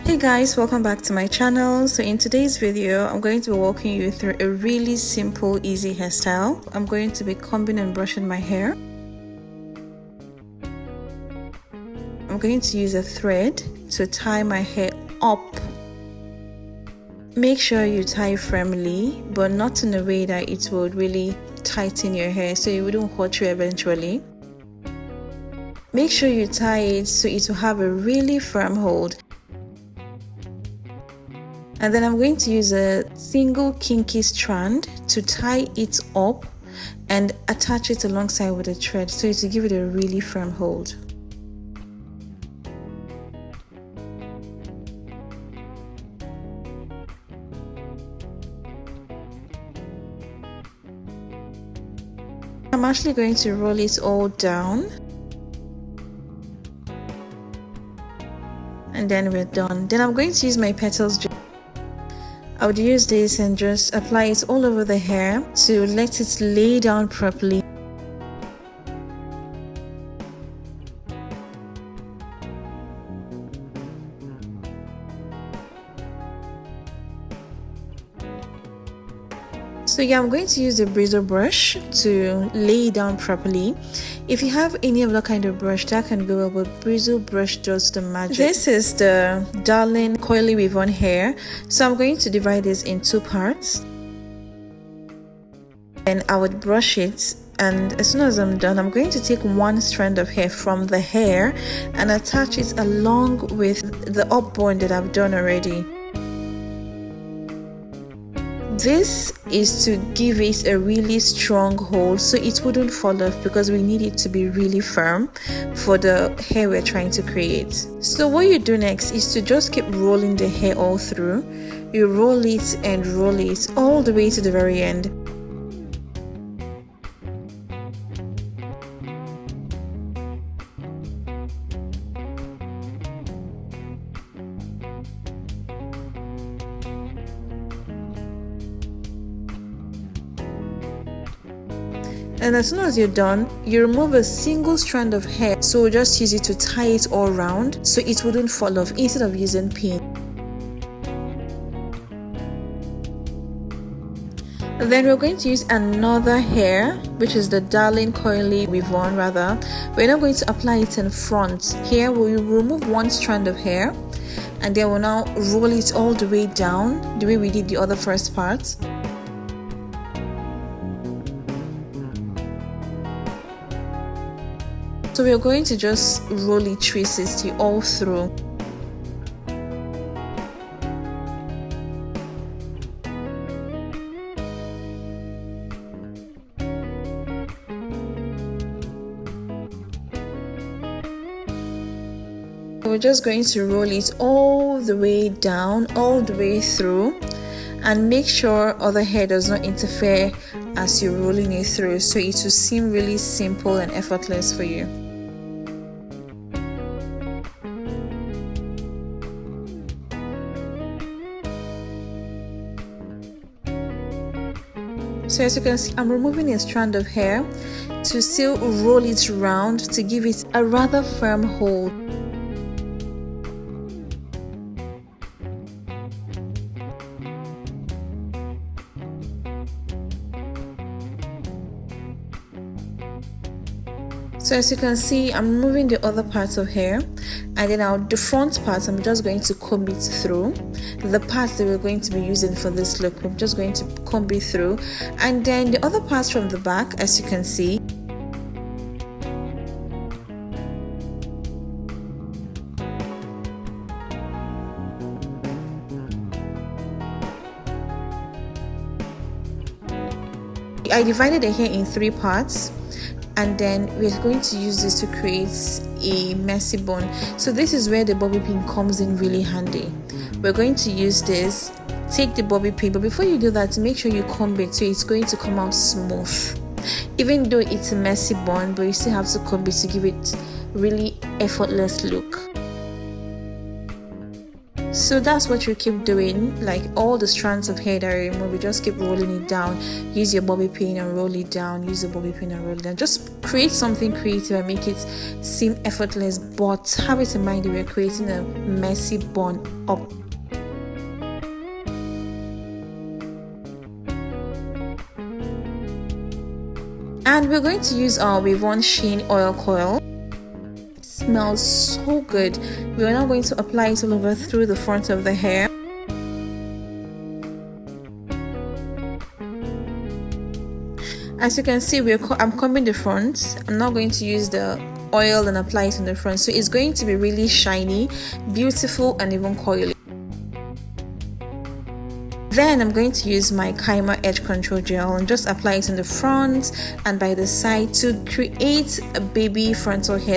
Hey guys, welcome back to my channel. So in today's video I'm going to be walking you through a really simple, easy hairstyle. I'm going to be combing and brushing my hair. I'm going to use a thread to tie my hair up. Make sure you tie firmly, but not in a way that it would really tighten your hair so it wouldn't hurt you eventually. Make sure you tie it so it will have a really firm hold. And then I'm going to use a single kinky strand to tie it up and attach it alongside with a thread so to give it a really firm hold. I'm actually going to roll it all down. And then we're done. Then I'm going to use my petals. I would use this and just apply it all over the hair to let it lay down properly. So yeah, I'm going to use the bristle brush to lay it down properly. If you have any other kind of brush that can go well, but bristle brush does the magic. This is the Darling Coily Weave-On hair. So I'm going to divide this in two parts. And I would brush it, and as soon as I'm done, I'm going to take one strand of hair from the hair and attach it along with the up-bone that I've done already. This is to give it a really strong hold so it wouldn't fall off, because we need it to be really firm for the hair we're trying to create. So what you do next is to just keep rolling the hair all through. You roll it and roll it all the way to the very end. And as soon as you're done, you remove a single strand of hair, so just use it to tie it all around so it wouldn't fall off instead of using pin. Then we're going to use another hair, which is the Darling Coily Weave-On rather. We're now going to apply it in front. Here we'll remove one strand of hair, and then we'll now roll it all the way down the way we did the other first part. So we're going to just roll it 360 all through. We're just going to roll it all the way down, all the way through, and make sure other hair does not interfere as you're rolling it through, so it will seem really simple and effortless for you. So as you can see, I'm removing a strand of hair to still roll it round to give it a rather firm hold. So as you can see, I'm removing the other parts of hair, and then the front parts, I'm just going to comb it through. The parts that we're going to be using for this look, I'm just going to comb it through, and then the other parts from the back, as you can see. I divided the hair in three parts. And then we're going to use this to create a messy bun. So this is where the bobby pin comes in really handy. We're going to use this, take the bobby pin, but before you do that, make sure you comb it so it's going to come out smooth. Even though it's a messy bun, but you still have to comb it to give it really effortless look. So that's what you keep doing. Like all the strands of hair that you remove, you just keep rolling it down. Use your bobby pin and roll it down. Use your bobby pin and roll it down. Just create something creative and make it seem effortless, but have it in mind that we're creating a messy bun up. And we're going to use our Wave On Sheen oil coil. It smells so good. We are now going to apply it all over through the front of the hair. As you can see, I'm combing the front. I'm now going to use the oil and apply it on the front. So it's going to be really shiny, beautiful, and even coily. Then I'm going to use my Kaimer edge control gel and just apply it on the front and by the side to create a baby frontal hair.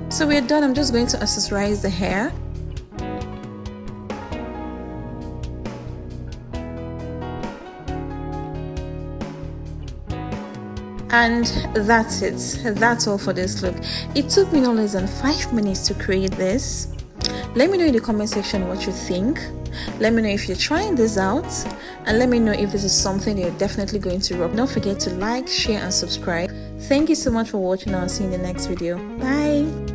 So we're done. I'm just going to accessorize the hair. And that's it. That's all for this look. It took me no less than 5 minutes to create this. Let me know in the comment section what you think. Let me know if you're trying this out, and let me know if this is something you're definitely going to rock. Don't forget to like, share, and subscribe. Thank you so much for watching. I'll see you in the next video. Bye.